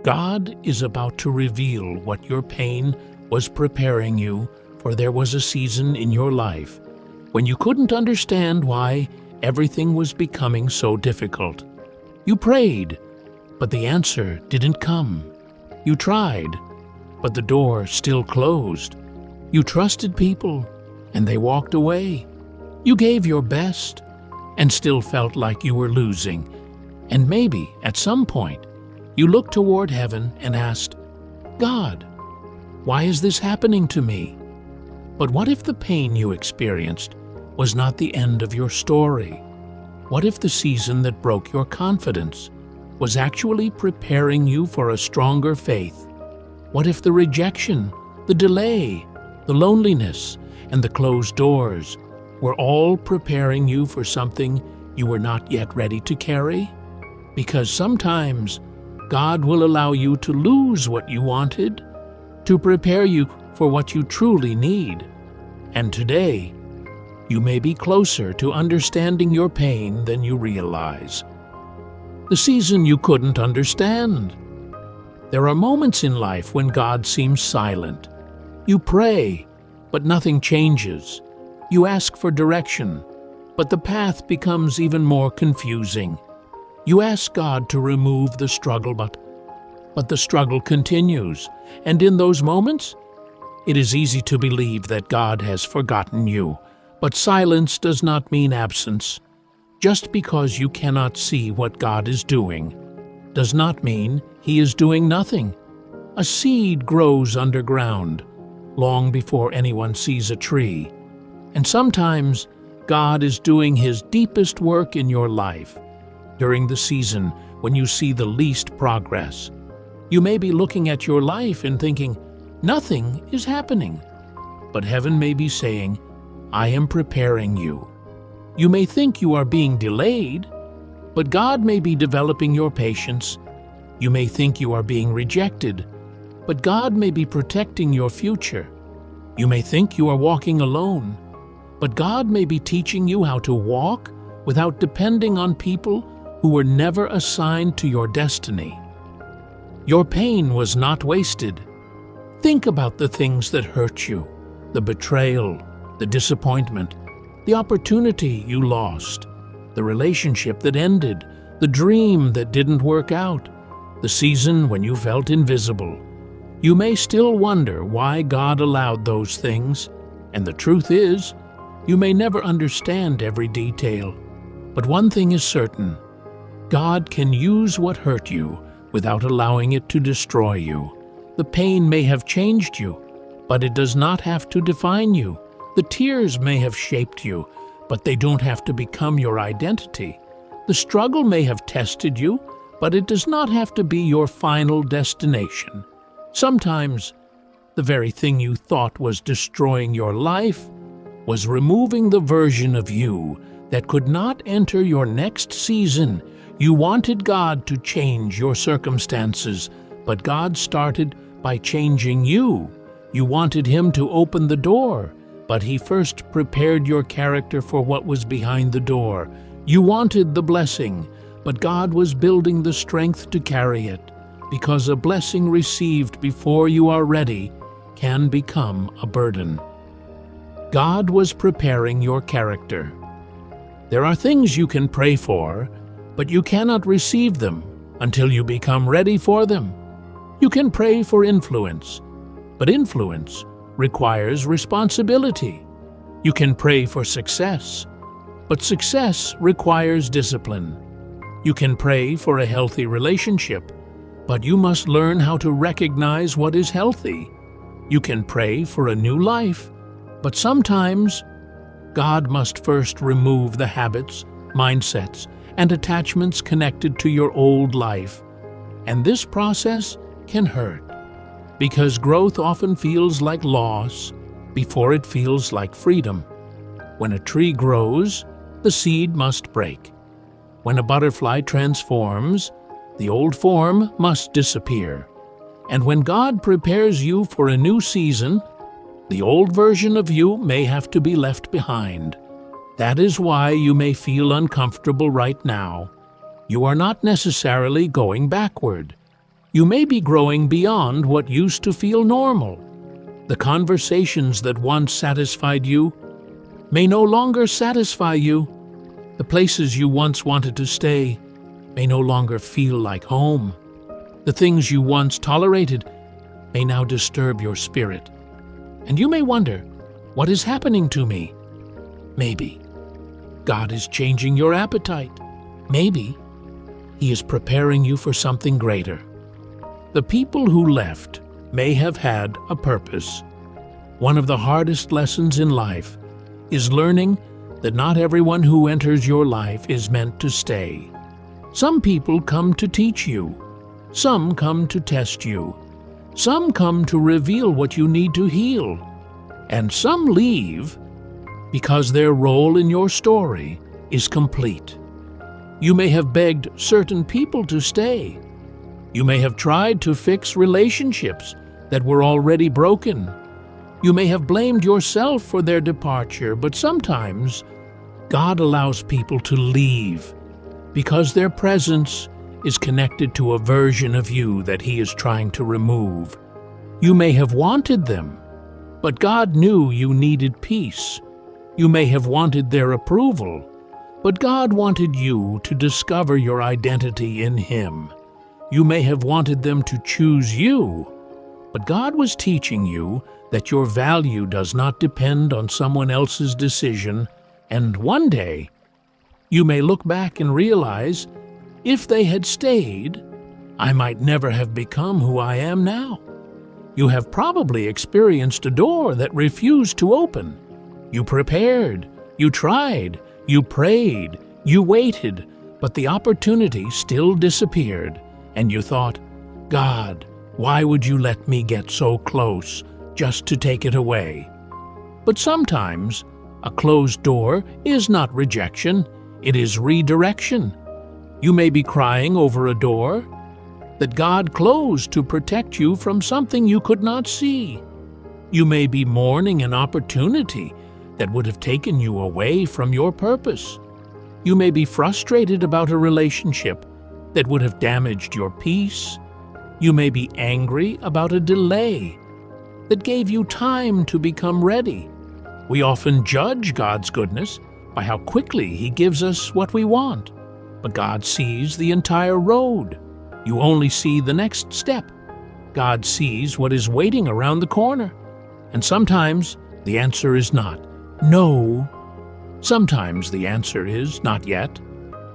God is about to reveal what your pain was preparing you for. There was a season in your life when you couldn't understand why everything was becoming so difficult. You prayed, but the answer didn't come. You tried, but the door still closed. You trusted people, and they walked away. You gave your best, and still felt like you were losing. And maybe, at some point, you looked toward heaven and asked, God, why is this happening to me? But what if the pain you experienced was not the end of your story? What if the season that broke your confidence was actually preparing you for a stronger faith? What if the rejection, the delay, the loneliness, and the closed doors were all preparing you for something you were not yet ready to carry? Because sometimes God will allow you to lose what you wanted to prepare you for what you truly need. And today, you may be closer to understanding your pain than you realize. The season you couldn't understand. There are moments in life when God seems silent. You pray, but nothing changes. You ask for direction, but the path becomes even more confusing. You ask God to remove the struggle, but the struggle continues. And in those moments, it is easy to believe that God has forgotten you. But silence does not mean absence. Just because you cannot see what God is doing does not mean He is doing nothing. A seed grows underground long before anyone sees a tree. And sometimes God is doing His deepest work in your life during the season when you see the least progress. You may be looking at your life and thinking, nothing is happening. But heaven may be saying, I am preparing you. You may think you are being delayed, but God may be developing your patience. You may think you are being rejected, but God may be protecting your future. You may think you are walking alone, but God may be teaching you how to walk without depending on people who were never assigned to your destiny. Your pain was not wasted. Think about the things that hurt you, the betrayal, the disappointment, the opportunity you lost, the relationship that ended, the dream that didn't work out, the season when you felt invisible. You may still wonder why God allowed those things, and the truth is, you may never understand every detail. But one thing is certain, God can use what hurt you without allowing it to destroy you. The pain may have changed you, but it does not have to define you. The tears may have shaped you, but they don't have to become your identity. The struggle may have tested you, but it does not have to be your final destination. Sometimes, the very thing you thought was destroying your life was removing the version of you that could not enter your next season. You wanted God to change your circumstances, but God started by changing you. You wanted Him to open the door, but He first prepared your character for what was behind the door. You wanted the blessing, but God was building the strength to carry it, because a blessing received before you are ready can become a burden. God was preparing your character. There are things you can pray for, but you cannot receive them until you become ready for them. You can pray for influence, but influence requires responsibility. You can pray for success, but success requires discipline. You can pray for a healthy relationship, but you must learn how to recognize what is healthy. You can pray for a new life, but sometimes God must first remove the habits, mindsets, and attachments connected to your old life. And this process can hurt, because growth often feels like loss before it feels like freedom. When a tree grows, the seed must break. When a butterfly transforms, the old form must disappear. And when God prepares you for a new season, the old version of you may have to be left behind. That is why you may feel uncomfortable right now. You are not necessarily going backward. You may be growing beyond what used to feel normal. The conversations that once satisfied you may no longer satisfy you. The places you once wanted to stay may no longer feel like home. The things you once tolerated may now disturb your spirit. And you may wonder, what is happening to me? Maybe God is changing your appetite. Maybe He is preparing you for something greater. The people who left may have had a purpose. One of the hardest lessons in life is learning that not everyone who enters your life is meant to stay. Some people come to teach you. Some come to test you. Some come to reveal what you need to heal. And some leave because their role in your story is complete. You may have begged certain people to stay. You may have tried to fix relationships that were already broken. You may have blamed yourself for their departure, but sometimes God allows people to leave because their presence is connected to a version of you that He is trying to remove. You may have wanted them, but God knew you needed peace. You may have wanted their approval, but God wanted you to discover your identity in Him. You may have wanted them to choose you, but God was teaching you that your value does not depend on someone else's decision, and one day you may look back and realize, if they had stayed, I might never have become who I am now. You have probably experienced a door that refused to open. You prepared, you tried, you prayed, you waited, but the opportunity still disappeared, and you thought, God, why would you let me get so close just to take it away? But sometimes a closed door is not rejection, it is redirection. You may be crying over a door that God closed to protect you from something you could not see. You may be mourning an opportunity that would have taken you away from your purpose. You may be frustrated about a relationship that would have damaged your peace. You may be angry about a delay that gave you time to become ready. We often judge God's goodness by how quickly He gives us what we want, but God sees the entire road. You only see the next step. God sees what is waiting around the corner. And sometimes the answer is not no. Sometimes the answer is not yet.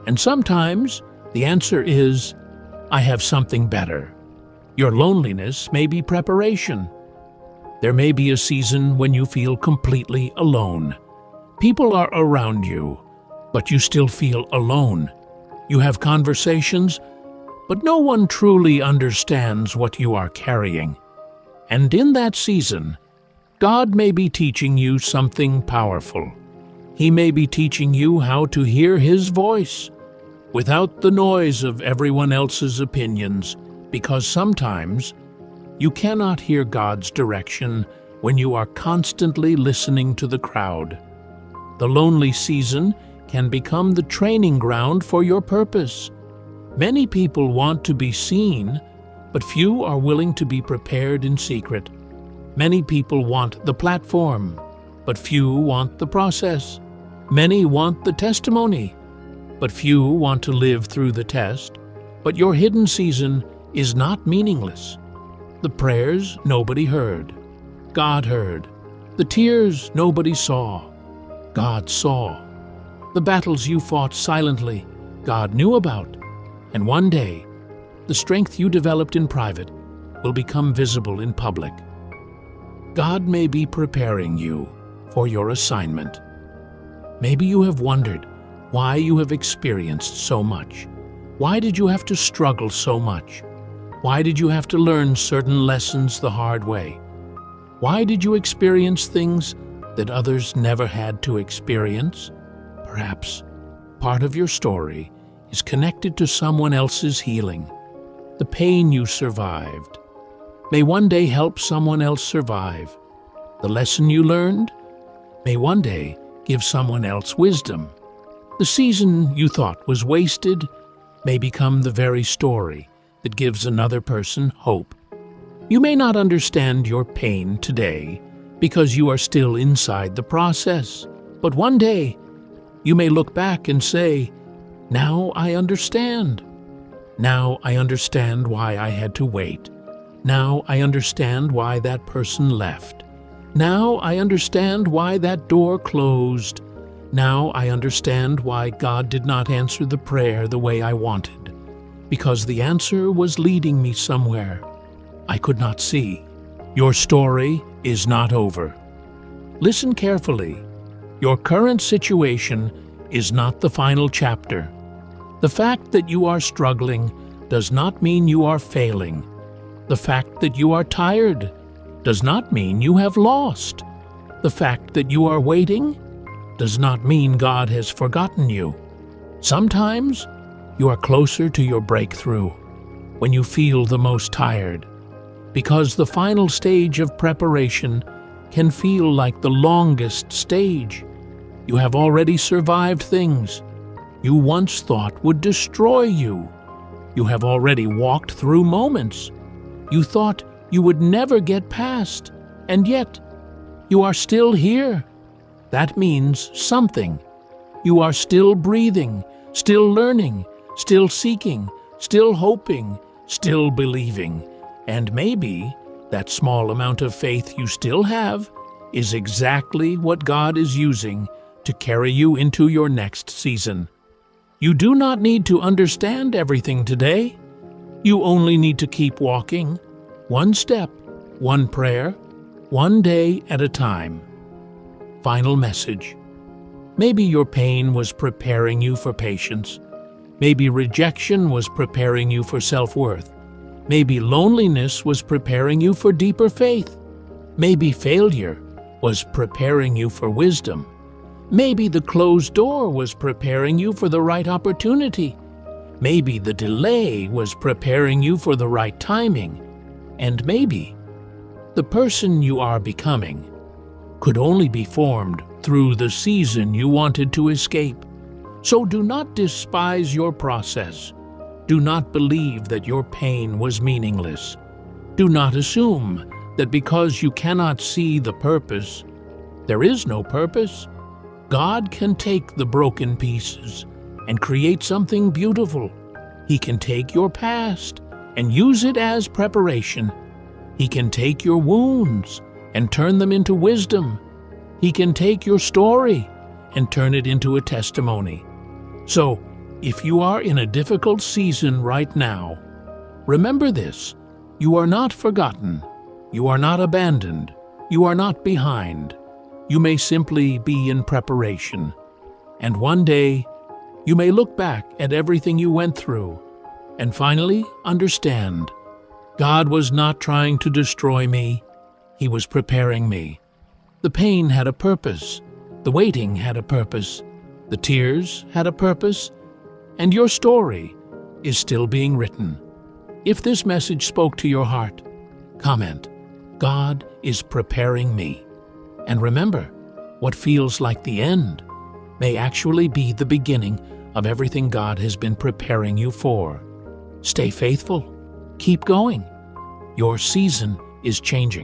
And sometimes the answer is, I have something better. Your loneliness may be preparation. There may be a season when you feel completely alone. People are around you, but you still feel alone. You have conversations, but no one truly understands what you are carrying. And in that season, God may be teaching you something powerful. He may be teaching you how to hear His voice without the noise of everyone else's opinions, because sometimes you cannot hear God's direction when you are constantly listening to the crowd. The lonely season can become the training ground for your purpose. Many people want to be seen, but few are willing to be prepared in secret. Many people want the platform, but few want the process. Many want the testimony, but few want to live through the test. But your hidden season is not meaningless. The prayers nobody heard, God heard. The tears nobody saw, God saw. The battles you fought silently, God knew about. And one day, the strength you developed in private will become visible in public. God may be preparing you for your assignment. Maybe you have wondered why you have experienced so much. Why did you have to struggle so much? Why did you have to learn certain lessons the hard way? Why did you experience things that others never had to experience? Perhaps part of your story is connected to someone else's healing. The pain you survived may one day help someone else survive. The lesson you learned may one day give someone else wisdom. The season you thought was wasted may become the very story that gives another person hope. You may not understand your pain today because you are still inside the process, but one day you may look back and say, "Now I understand. Now I understand why I had to wait. Now I understand why that person left. Now I understand why that door closed. Now I understand why God did not answer the prayer the way I wanted, because the answer was leading me somewhere I could not see." Your story is not over. Listen carefully. Your current situation is not the final chapter. The fact that you are struggling does not mean you are failing. The fact that you are tired does not mean you have lost. The fact that you are waiting does not mean God has forgotten you. Sometimes you are closer to your breakthrough when you feel the most tired, because the final stage of preparation can feel like the longest stage. You have already survived things you once thought would destroy you. You have already walked through moments you thought you would never get past, and yet you are still here. That means something. You are still breathing, still learning, still seeking, still hoping, still believing. And maybe that small amount of faith you still have is exactly what God is using to carry you into your next season. You do not need to understand everything today. You only need to keep walking, one step, one prayer, one day at a time. Final message. Maybe your pain was preparing you for patience. Maybe rejection was preparing you for self-worth. Maybe loneliness was preparing you for deeper faith. Maybe failure was preparing you for wisdom. Maybe the closed door was preparing you for the right opportunity. Maybe the delay was preparing you for the right timing. And maybe the person you are becoming could only be formed through the season you wanted to escape. So do not despise your process. Do not believe that your pain was meaningless. Do not assume that because you cannot see the purpose, there is no purpose. God can take the broken pieces and create something beautiful. He can take your past and use it as preparation. He can take your wounds and turn them into wisdom. He can take your story and turn it into a testimony. So, if you are in a difficult season right now, remember this: you are not forgotten, you are not abandoned, you are not behind. You may simply be in preparation. And one day, you may look back at everything you went through and finally understand God was not trying to destroy me, He was preparing me. The pain had a purpose, the waiting had a purpose, the tears had a purpose, and your story is still being written. If this message spoke to your heart, comment, "God is preparing me." And remember, what feels like the end may actually be the beginning of everything God has been preparing you for. Stay faithful. Keep going. Your season is changing.